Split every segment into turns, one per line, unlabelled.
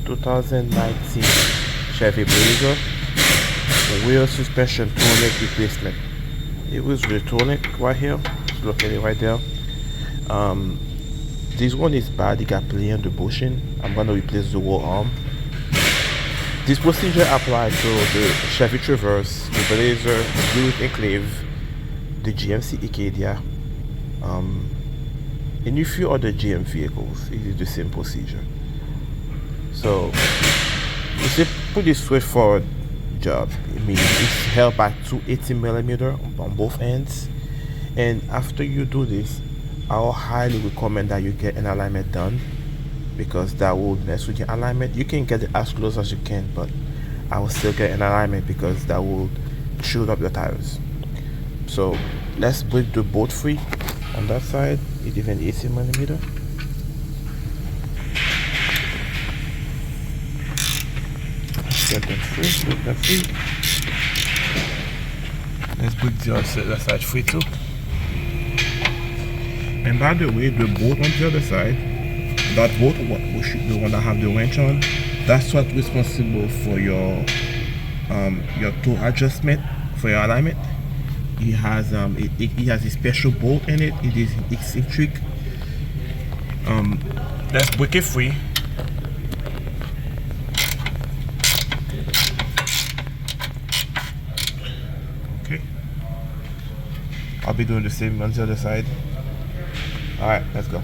2019 Chevy Blazer wheel suspension tonic replacement. It was the tonic right here. Just look at it right there. This one is bad. It got play on the bushing. I'm gonna replace the whole arm. This procedure applies to the Chevy Traverse, the Blazer, the Buick Enclave, the GMC Acadia, and a few other GM vehicles. It is the same procedure. So it's a pretty straightforward job. I mean, it's held by 280mm on both ends, and after you do this, I'll highly recommend that you get an alignment done, because that will mess with your alignment. You can get it as close as you can, but I will still get an alignment because that will chew up your tires. So let's break the bolt free on that side. It is an 80mm. Get them free, break that free. Let's break the other side free too. And by the way, the bolt on the other side, that bolt, the one that have the wrench on, that's what's responsible for your toe adjustment, for your alignment. It has a special bolt in it. It is eccentric. Let's break it free. Okay. I'll be doing the same on the other side. Alright, let's go.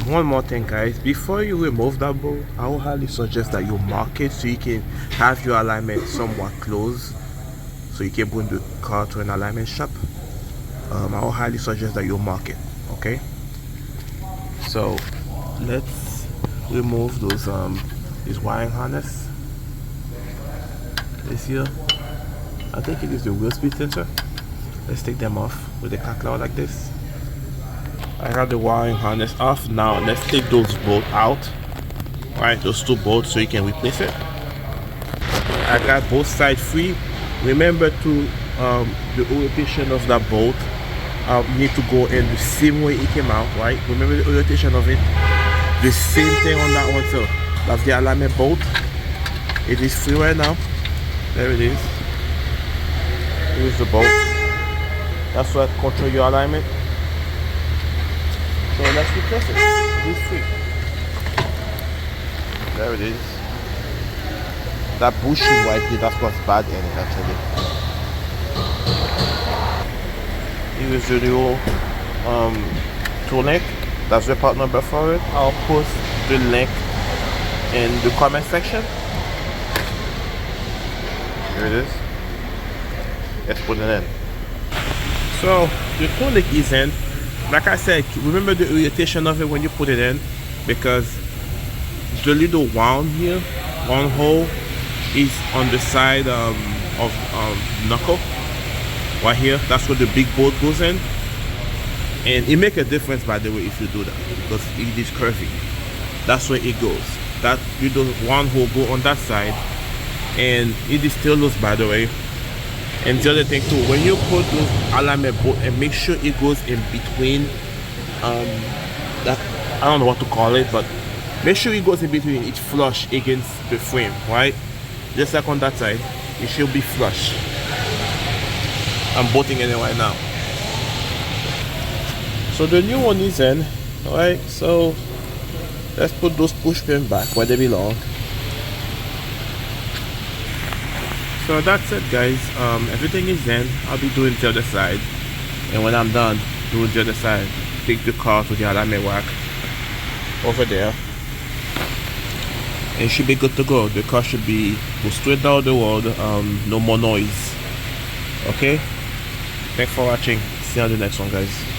One more thing, guys, before you remove that bolt, I would highly suggest that you mark it so you can have your alignment somewhat close, so you can bring the car to an alignment shop. I would highly suggest that you mark it. Okay, so let's remove those this wiring harness. This here, I think it is the wheel speed sensor. Let's take them off with the cat claw like this. I have the wiring harness off. Now let's take those bolts out. Alright, those two bolts, so you can replace it. I got both sides free. Remember to the orientation of that bolt, you need to go in the same way it came out, right? Remember the orientation of it. The same thing on that one too. That's the alignment bolt. It is free right now. There it is. Here's the bolt. That's what control your alignment. So let's replace it. It is free. There it is. That bushing right here, that's what's bad in it actually. Here is the new tonic. That's the part number for it. I'll post the link in the comment section. Here it is. Let's put it in. So the tonic is in. Like I said, remember the orientation of it when you put it in, because the little wound here, one hole, is on the side of knuckle right here. That's where the big bolt goes in, and it makes a difference, by the way, if you do that, because it is curvy. That's where it goes. That little one hole go on that side, and it is still loose, by the way. And the other thing too, when you put those alignment bolt, and make sure it goes in between that, I don't know what to call it, but make sure it goes in between. It's flush against the frame, right? Just like on that side, it should be flush. I'm bolting it in right now. So the new one is in. Alright, so let's put those push pins back where they belong. So that's it, guys. Everything is in. I'll be doing the other side, and when I'm done doing the other side, take the car to the alignment rack over there, and it should be good to go. The car should go straight down the road. No more noise. Okay, thanks for watching. See you on the next one, guys.